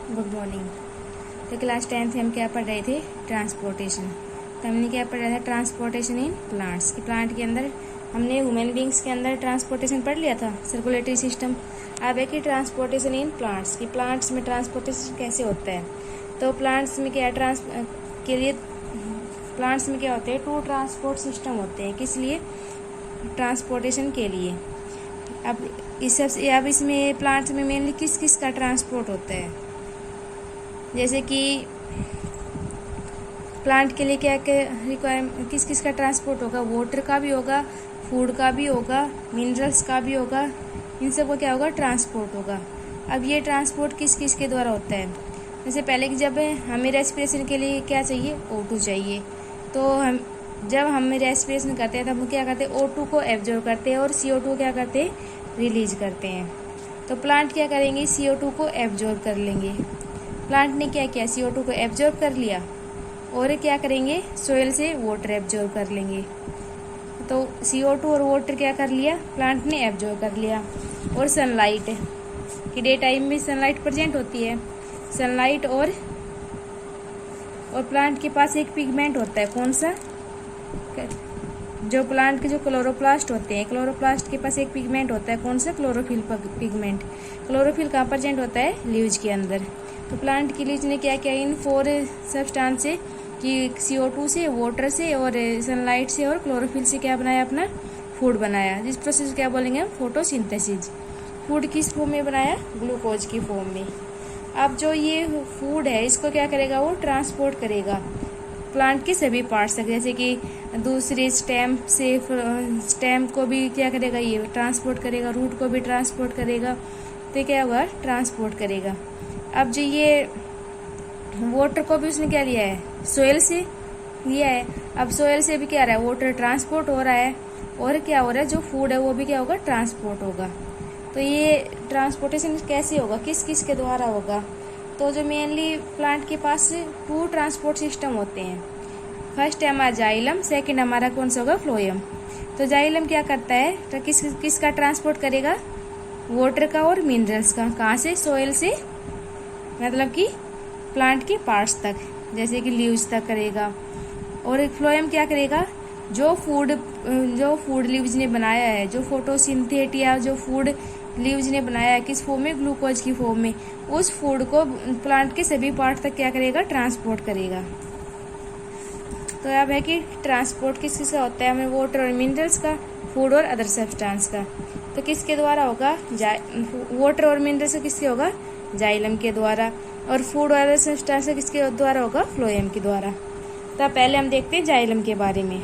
Good morning. तो class 10th हम क्या पढ़ रहे थे? ट्रांसपोर्टेशन। तो हमने क्या पढ़ रहा था? Transportation in plants. कि प्लांट के अंदर हमने ह्यूमन बींग्स के अंदर ट्रांसपोर्टेशन पढ़ लिया था, सर्कुलेटरी सिस्टम। अब है कि ट्रांसपोर्टेशन इन प्लांट्स, कि प्लांट्स में ट्रांसपोर्टेशन कैसे होता है। तो प्लांट्स में क्या प्लांट्स में क्या होते हैं? 2 ट्रांसपोर्ट सिस्टम होते हैं। किस लिए? ट्रांसपोर्टेशन के लिए। अब इसमें प्लांट्स में मेनली किस किस का ट्रांसपोर्ट होता है? जैसे कि प्लांट के लिए क्या रिक्वायरमेंट, किस किस का ट्रांसपोर्ट होगा? वाटर का भी होगा, फूड का भी होगा, मिनरल्स का भी होगा। इन सब का क्या होगा? ट्रांसपोर्ट होगा। अब ये ट्रांसपोर्ट किस किस के द्वारा होता है? जैसे पहले कि जब हमें रेस्पिरेशन के लिए क्या चाहिए? O2 चाहिए। तो जब हम रेस्पिरेशन करते हैं तब हम क्या करते हैं? O2 को एब्जॉर्ब करते हैं और CO2 क्या करते हैं? रिलीज करते हैं। तो प्लांट क्या करेंगे? CO2 को एब्जॉर्ब कर लेंगे। प्लांट ने क्या किया? CO2 को एब्जॉर्ब कर लिया और क्या करेंगे? सोइल से वाटर एब्जॉर्ब कर लेंगे। तो CO2 और वाटर क्या कर लिया? प्लांट ने एब्जॉर्ब कर लिया। और सनलाइट, कि डे टाइम में सनलाइट प्रेजेंट होती है। सनलाइट और प्लांट के पास एक पिगमेंट होता है। कौन सा? जो प्लांट के जो क्लोरोप्लास्ट होते हैं, क्लोरोप्लास्ट के पास एक पिगमेंट होता है। कौन सा? Chlorophyll pigment. क्लोरोफिल कहाँ प्रेजेंट होता है? लीव्स के अंदर। तो प्लांट की लीव्स ने क्या किया? इन 4 सब्सटेंस से, कि CO2 से, वाटर से और सनलाइट से और क्लोरोफिल से क्या बनाया? अपना फूड बनाया। जिस प्रोसेस को क्या बोलेंगे हम? फोटोसिंथेसिस। फूड किस फॉर्म में बनाया? ग्लूकोज की फॉर्म में। अब जो ये फूड है इसको क्या करेगा? वो ट्रांसपोर्ट करेगा प्लांट के सभी पार्ट्स तक। जैसे कि दूसरे स्टेम को भी क्या करेगा? ये ट्रांसपोर्ट करेगा। रूट को भी ट्रांसपोर्ट करेगा। तो क्या होगा? ट्रांसपोर्ट करेगा। अब जो ये वाटर को भी उसने क्या लिया है? सोयल से लिया है। अब सोयल से भी क्या रहा है? वाटर ट्रांसपोर्ट हो रहा है। और क्या हो रहा है? जो फूड है वो भी क्या होगा? ट्रांसपोर्ट होगा। तो ये ट्रांसपोर्टेशन कैसे होगा? किस किस के द्वारा होगा? तो जो मेनली प्लांट के पास 2 ट्रांसपोर्ट सिस्टम होते हैं। फर्स्ट है हमारा जाइलम, सेकंड हमारा कौन सा होगा? फ्लोएम। तो जाइलम क्या करता है? तो किस का ट्रांसपोर्ट करेगा? वाटर का और मिनरल्स का। कहाँ से? सोइल से, मतलब कि प्लांट के पार्ट्स तक, जैसे कि लीव्स तक करेगा। और एक फ्लोएम क्या करेगा? जो फूड लीव्स ने बनाया है, जो फोटोसिंथेट या जो फूड लीव्स ने बनाया है, किस फॉर्म में? ग्लूकोज की फॉर्म में। उस फूड को प्लांट के सभी पार्ट तक क्या करेगा? ट्रांसपोर्ट करेगा। तो अब है कि ट्रांसपोर्ट किस किस का होता है? हमें वाटर और मिनरल्स का, फूड और अदर सब्सटेंस का। तो किसके द्वारा होगा? वाटर और मिनरल्स किसके होगा? जाइलम के द्वारा। और फूड और अदर सब्सटेंस किसके द्वारा होगा? फ्लोएम के द्वारा। तो पहले हम देखते हैं जाइलम के बारे में।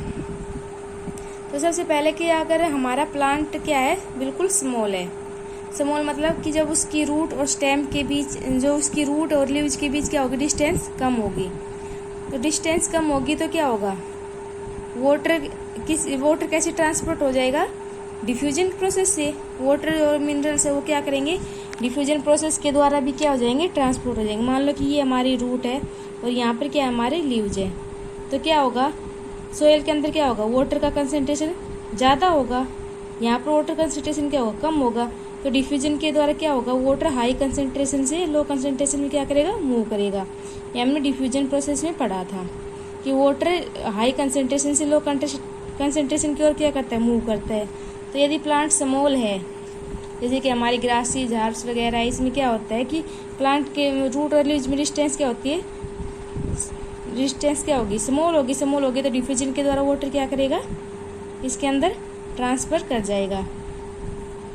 तो सबसे पहले कि अगर हमारा प्लांट क्या है? बिल्कुल स्मॉल है। स्मॉल मतलब कि जब उसकी रूट और स्टेम के बीच, जो उसकी रूट और लीव्स के बीच क्या होगी? डिस्टेंस कम होगी। तो डिस्टेंस कम होगी तो क्या होगा? वाटर कैसे ट्रांसपोर्ट हो जाएगा? डिफ्यूजन प्रोसेस से। वाटर और मिनरल से वो क्या करेंगे? डिफ्यूजन प्रोसेस के द्वारा भी क्या हो जाएंगे? ट्रांसपोर्ट हो जाएंगे। मान लो कि ये हमारी रूट है और यहाँ पर क्या हमारे लीव्स है। तो क्या होगा? सोइल के अंदर क्या होगा? वाटर का कंसंट्रेशन ज़्यादा होगा। यहाँ पर वाटर कंसंट्रेशन क्या होगा? कम होगा। तो डिफ्यूजन के द्वारा क्या होगा? वाटर हाई कंसंट्रेशन से लो कंसंट्रेशन में क्या करेगा? मूव करेगा। ये हमने डिफ्यूजन प्रोसेस में पढ़ा था कि वाटर हाई कंसंट्रेशन से लो कंसंट्रेशन की ओर क्या करता है? मूव करता है। तो यदि प्लांट स्मॉल है, जैसे कि हमारी ग्रासी झार्स वगैरह, इसमें क्या होता है कि प्लांट के रूट और लीव्स में डिस्टेंस क्या होती है? डिस्टेंस क्या होगी? स्मॉल होगी। तो डिफ्यूजन के द्वारा वाटर क्या करेगा? इसके अंदर ट्रांसफर कर जाएगा।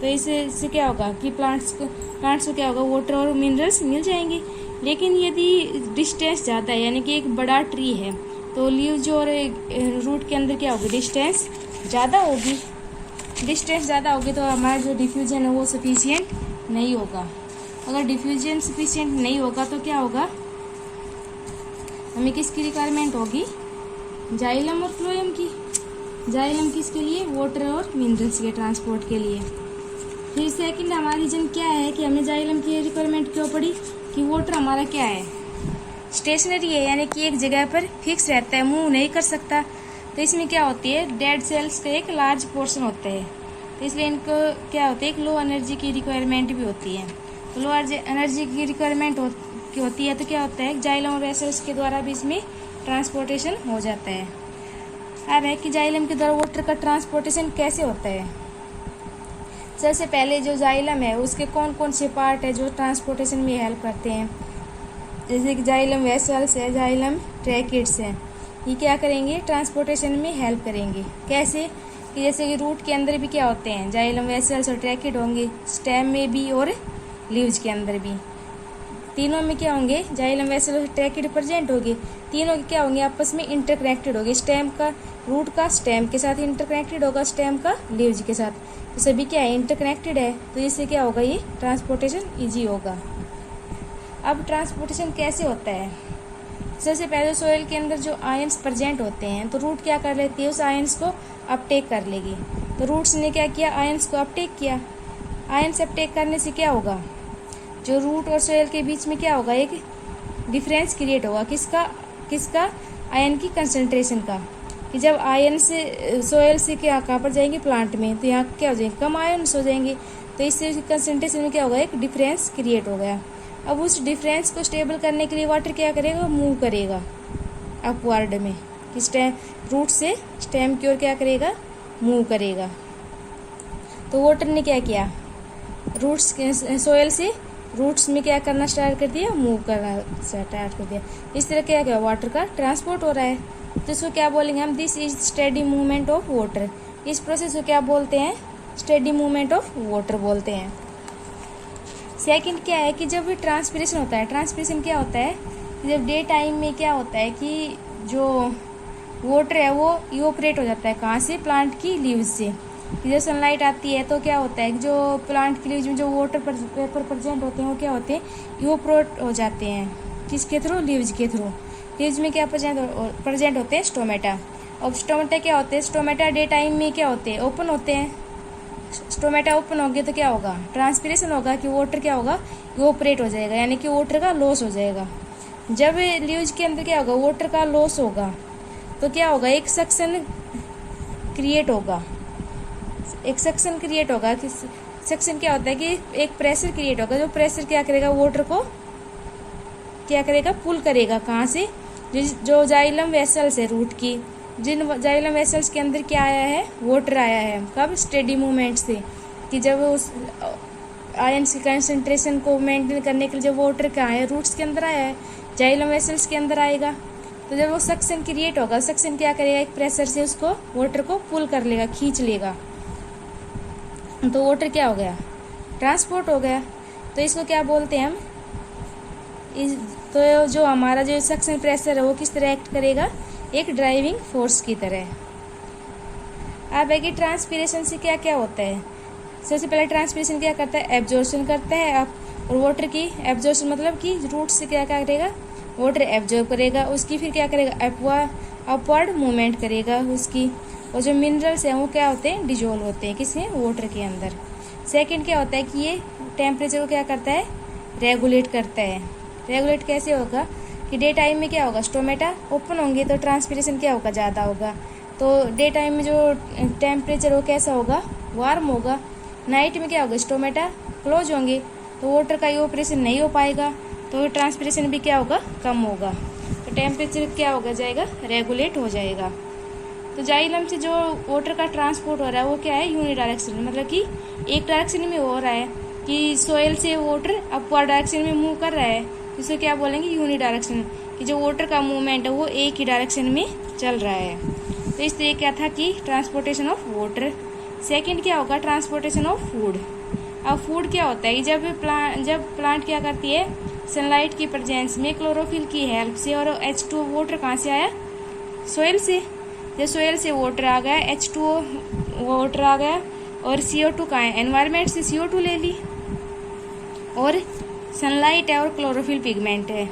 तो इससे क्या होगा कि प्लांट्स को क्या होगा? वाटर और मिनरल्स मिल जाएंगे। लेकिन यदि डिस्टेंस ज़्यादा है, यानी कि एक बड़ा ट्री है, तो लीव्स और रूट के अंदर क्या होगी? डिस्टेंस ज़्यादा होगी। डिस्टेंस ज़्यादा होगी तो हमारा जो डिफ्यूजन है वो सफिशिएंट नहीं होगा। अगर डिफ्यूजन सफिशिएंट नहीं होगा तो क्या होगा? हमें किसकी रिक्वायरमेंट होगी? जाइलम और फ्लोएम की। जाइलम किसके लिए? वाटर और मिनरल्स के ट्रांसपोर्ट के लिए। फिर सेकंड हमारी रीजन क्या है कि हमें जाइलम की रिक्वायरमेंट क्यों पड़ी? कि वाटर हमारा क्या है? स्टेशनरी है, यानी कि एक जगह पर फिक्स रहता है, मूव नहीं कर सकता। तो इसमें क्या होती है? डेड सेल्स का एक लार्ज पोर्शन होता है। तो इसलिए इनको क्या होती है? एक लो एनर्जी की रिक्वायरमेंट भी होती है। तो लो एनर्जी की रिक्वायरमेंट की होती है तो क्या होता है, जाइलम और वेसल्स के द्वारा भी इसमें ट्रांसपोर्टेशन हो जाता है। अब है कि जाइलम के द्वारा वाटर का ट्रांसपोर्टेशन कैसे होता है। सबसे पहले जो जाइलम है उसके कौन कौन से पार्ट है जो ट्रांसपोर्टेशन में हेल्प करते हैं, जैसे कि जाइलम वेसल्स है, जाइलम ट्रैकिड्स है, ये क्या करेंगे, ट्रांसपोर्टेशन में हेल्प करेंगे। कैसे कि जैसे कि रूट के अंदर भी क्या होते हैं, जाइलम वेसल्स और ट्रैकिड होंगे, स्टेम में भी और लीव्स के अंदर भी, तीनों में क्या होंगे, जाइलम वेसल और ट्रैकिड प्रेजेंट होंगे। तीनों क्या होंगे, आपस में इंटरकनेक्टेड होंगे। स्टेम का, रूट का स्टेम के साथ इंटरकनेक्टेड होगा, स्टेम का लीव्स के साथ, तो सभी क्या है, इंटरकनेक्टेड है, तो इससे क्या होगा, ये ट्रांसपोर्टेशन ईजी होगा। अब ट्रांसपोर्टेशन कैसे होता है, सबसे पहले सोइल के अंदर जो आयंस प्रेजेंट होते हैं तो रूट क्या कर लेती है, उस आयंस को अपटेक कर लेगी। तो रूट्स ने क्या किया, आयंस को अपटेक किया। आयंस अपटेक करने से क्या होगा, जो रूट और सोइल के बीच में क्या होगा, एक डिफरेंस क्रिएट होगा। किसका आयन की कंसंट्रेशन का, कि जब आयन से सोइल से क्या कहाँ पर जाएंगे, प्लांट में, तो यहाँ क्या हो जाएंगे, कम आयन्स हो जाएंगे, तो इससे कंसंट्रेशन में क्या होगा, एक डिफरेंस क्रिएट हो गया। अब उस डिफरेंस को स्टेबल करने के लिए वाटर क्या करेगा, मूव करेगा अपवर्ड में, कि स्टेम रूट से स्टेम की ओर क्या करेगा, मूव करेगा। तो वाटर ने क्या किया, रूट्स सोइल से रूट्स में क्या करना स्टार्ट कर दिया, मूव करना स्टार्ट कर दिया। इस तरह क्या क्या वाटर का ट्रांसपोर्ट हो रहा है। तो इसको क्या बोलेंगे हम, this is steady movement of water. इस प्रोसेस को क्या बोलते हैं, स्टेडी मूवमेंट ऑफ वाटर बोलते हैं। सेकंड क्या है कि जब ट्रांसपिरेशन होता है, ट्रांसपिरेशन क्या होता है, जब डे टाइम में क्या होता है कि जो वाटर है वो इवोपरेट हो जाता है, कहाँ से, प्लांट की लीव्स से। जब सनलाइट आती है तो क्या होता है कि जो प्लांट की लीव्स में जो वाटर वेपर प्रेजेंट होते हैं वो क्या होते हैं, इवोपरेट हो जाते हैं। किसके थ्रू, लीव्स के थ्रू। लीव्स में क्या प्रेजेंट होते हैं, स्टोमेटा। और स्टोमेटा क्या होते हैं, स्टोमेटा डे टाइम में क्या होते हैं, ओपन होते हैं। स्टोमेटा ओपन हो गया तो क्या होगा, ट्रांसपिरेशन होगा, कि वाटर क्या होगा, इवोपरेट हो जाएगा, यानी कि वाटर का लॉस हो जाएगा। जब लीव्स के अंदर क्या होगा, वाटर का लॉस होगा तो क्या होगा, एक सक्शन क्रिएट होगा। एक सक्शन क्रिएट होगा, कि सक्शन क्या होता है कि एक प्रेशर क्रिएट होगा, जो प्रेशर क्या करेगा, वाटर को क्या करेगा, पुल करेगा, कहाँ से, जो जाइलम वेसल्स है रूट की, जिन जाइलम वेसल्स के अंदर क्या आया है, वाटर आया है। कब, स्टेडी मूवमेंट से, कि जब उस आयंस की कंसंट्रेशन को मेंटेन करने के लिए जब वाटर कहाँ है, रूट्स के अंदर आया है, जाइलम वेसल्स के अंदर आएगा। तो जब वो सक्शन क्रिएट होगा, सक्शन क्या करेगा, एक प्रेशर से उसको वाटर को पुल कर लेगा, खींच लेगा, तो वाटर क्या हो गया, ट्रांसपोर्ट हो गया। तो इसको क्या बोलते हैं हम, तो जो हमारा जो सक्शन प्रेशर है वो किस तरह एक्ट करेगा, एक ड्राइविंग फोर्स की तरह। अब है कि ट्रांसपिरेशन से क्या क्या होता है। सबसे पहले ट्रांसपिरेशन क्या करता है, एब्जॉर्प्शन करता है। और वाटर की एब्जॉर्प्शन मतलब कि रूट से क्या करेगा, वाटर एब्जॉर्ब करेगा, उसकी फिर क्या करेगा, अपवर्ड मूवमेंट करेगा उसकी। और जो मिनरल्स हैं वो क्या होते हैं, डिजोल्व होते हैं किसमें, वाटर के अंदर। सेकंड क्या होता है कि ये टेम्परेचर को क्या करता है, रेगुलेट करता है। रेगुलेट कैसे होगा, कि डे टाइम में क्या होगा, स्टोमेटा ओपन होंगे तो ट्रांसपिरेशन क्या होगा, ज़्यादा होगा। तो डे टाइम में जो टेम्परेचर वो कैसा होगा, वार्म होगा। नाइट में क्या होगा, स्टोमेटा क्लोज होंगे तो वाटर का इवोपरेशन नहीं हो पाएगा, तो ट्रांसपिरेशन भी क्या होगा, कम होगा। तो टेम्परेचर क्या होगा, जाएगा, रेगुलेट हो जाएगा। तो जाइलम से जो वाटर का ट्रांसपोर्ट हो रहा है वो क्या है, यूनिडायरेक्शन, मतलब कि एक डायरेक्शन में हो रहा है, कि सोइल से वाटर अपवर्ड डायरेक्शन में मूव कर रहा है, जिसे क्या बोलेंगे, यूनिडायरेक्शन, कि जो वाटर का मूवमेंट है वो एक ही डायरेक्शन में चल रहा है। तो इस तरह क्या था कि ट्रांसपोर्टेशन ऑफ वाटर। सेकंड क्या होगा, ट्रांसपोर्टेशन ऑफ फूड। अब फूड क्या होता है, जब प्लांट क्या करती है, सनलाइट की प्रेजेंस में क्लोरोफिल की हेल्प से, और H2O वाटर कहाँ से आया, सोइल से। जब सोइल से वाटर आ गया, H2O वाटर आ गया, और CO2 कहाँ है, एनवायरमेंट से CO2 ले ली, और सनलाइट है और क्लोरोफिल पिगमेंट है,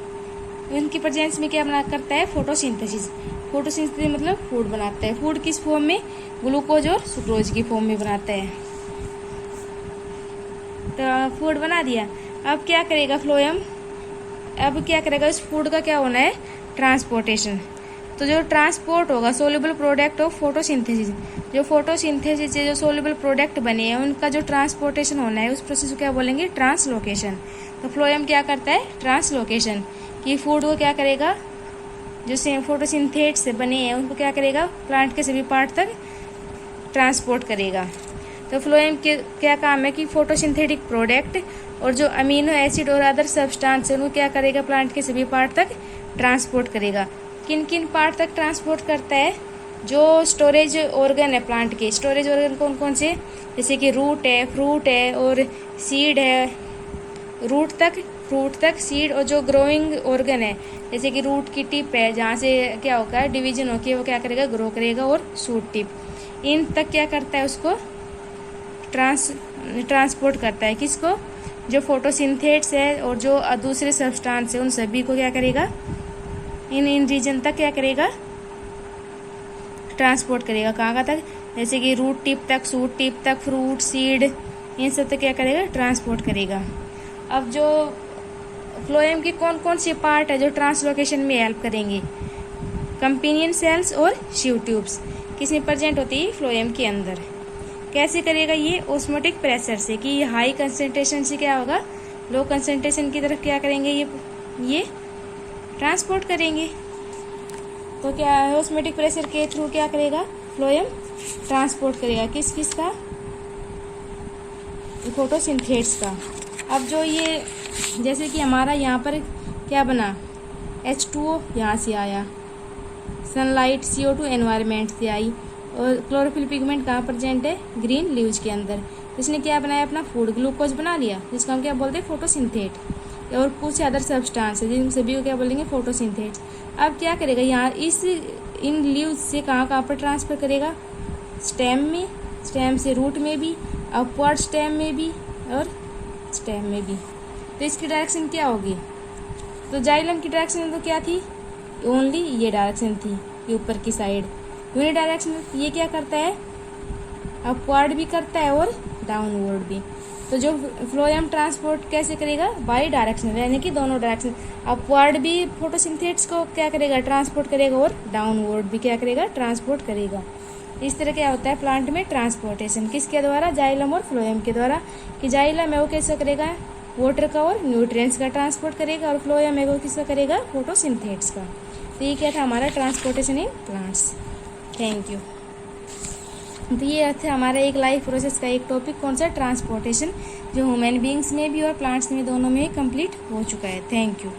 उनकी प्रेजेंस में क्या बना करता है, फोटोसिंथेसिस। फोटोसिंथेसिस मतलब फूड बनाता है। फूड किस फॉर्म में, ग्लूकोज और सुक्रोज की फॉर्म में बनाता है। तो फूड बना दिया, अब क्या करेगा फ्लोएम, अब क्या करेगा, उस फूड का क्या होना है, ट्रांसपोर्टेशन। तो जो ट्रांसपोर्ट होगा, सोल्यूबल प्रोडक्ट ऑफ फोटोसिंथेसिस, जो फोटोसिंथेसिस से जो सोल्यूबल प्रोडक्ट बने हैं उनका जो ट्रांसपोर्टेशन होना है, उस प्रोसेस को क्या बोलेंगे, ट्रांसलोकेशन। तो फ्लोएम क्या करता है, ट्रांसलोकेशन, कि फूड को क्या करेगा, जो फोटोसिंथेट से बने हैं उनको क्या करेगा, प्लांट के सभी पार्ट तक ट्रांसपोर्ट करेगा। तो फ्लोएम के क्या काम है कि फोटोसिंथेटिक प्रोडक्ट और जो अमीनो एसिड और अदर सब्सटेंस है उनको क्या करेगा, प्लांट के सभी पार्ट तक ट्रांसपोर्ट करेगा। किन किन पार्ट तक ट्रांसपोर्ट करता है, जो स्टोरेज ऑर्गन है प्लांट के, स्टोरेज ऑर्गन कौन कौन से, जैसे कि रूट है, फ्रूट है और सीड है, फ्रूट तक सीड, और जो ग्रोइंग ऑर्गन है जैसे कि रूट की टिप है जहाँ से क्या होगा है डिवीजन होकर वो क्या करेगा, ग्रो करेगा, और शूट टिप, इन तक क्या करता है, उसको ट्रांसपोर्ट करता है। किसको, जो फोटोसिंथेट्स है और जो दूसरे सब्सटेंस है उन सभी को क्या करेगा, इन रीजन तक क्या करेगा, ट्रांसपोर्ट करेगा। कहाँ तक, जैसे कि रूट टिप तक, शूट टिप तक, फ्रूट, सीड, इन सब तक क्या करेगा, ट्रांसपोर्ट करेगा। अब जो फ्लोएम के कौन कौन से पार्ट है जो ट्रांसलोकेशन में हेल्प करेंगे, कंपेनियन सेल्स और शीव ट्यूब्स किसमें प्रेजेंट होती है, फ्लोएम के अंदर। कैसे करेगा ये, ऑस्मोटिक प्रेशर से, कि हाई कंसंट्रेशन से क्या होगा, लो कंसंट्रेशन की तरफ क्या करेंगे, ये ट्रांसपोर्ट करेंगे। तो क्या है, ऑस्मोटिक प्रेशर के थ्रू क्या करेगा, फ्लोएम ट्रांसपोर्ट करेगा किस किस का, फोटोसिंथेट्स का। अब जो ये जैसे कि हमारा यहाँ पर क्या बना, H2O यहाँ से आया, सनलाइट CO2 एनवायरनमेंट से आई, और क्लोरोफिल पिगमेंट कहाँ प्रेजेंट है, ग्रीन लीव्स के अंदर। इसने क्या बनाया, अपना फूड ग्लूकोज बना लिया, जिसका हम क्या बोलते हैं, फोटोसिंथेट, और कुछ अदर सब्सटेंस है जिन सभी को क्या बोलेंगे, फोटोसिंथेट्स। अब क्या करेगा, यहाँ इन लीव्स से कहाँ पर ट्रांसफर करेगा, स्टेम में, स्टेम से रूट में भी, अपवर्ड स्टेम में भी और स्टेम में भी। तो इसकी डायरेक्शन क्या होगी, तो जाइलम की डायरेक्शन तो क्या थी, ओनली ये डायरेक्शन थी, ये ऊपर की साइड यूनि डायरेक्शन। ये क्या करता है, अपवर्ड भी करता है और डाउनवर्ड भी। तो जो फ्लोएम ट्रांसपोर्ट कैसे करेगा, बाई डायरेक्शन, यानी कि दोनों डायरेक्शन, अपवर्ड भी फोटोसिंथेट्स को क्या करेगा, ट्रांसपोर्ट करेगा, और डाउनवर्ड भी क्या करेगा, ट्रांसपोर्ट करेगा। इस तरह क्या होता है प्लांट में ट्रांसपोर्टेशन, किसके द्वारा, जाइलम और फ्लोएम के द्वारा। कि जाइलम है वो कैसे करेगा, वाटर का और न्यूट्रिएंट्स का ट्रांसपोर्ट करेगा, और फ्लोएम है वो किसका करेगा, फोटोसिंथेट्स का। तो ये क्या था हमारा transportation in plants. Thank you. तो ये था हमारा एक लाइफ प्रोसेस का एक टॉपिक, कौन सा, ट्रांसपोर्टेशन, जो ह्यूमन बींग्स में भी और प्लांट्स में दोनों में कंप्लीट हो चुका है। Thank you.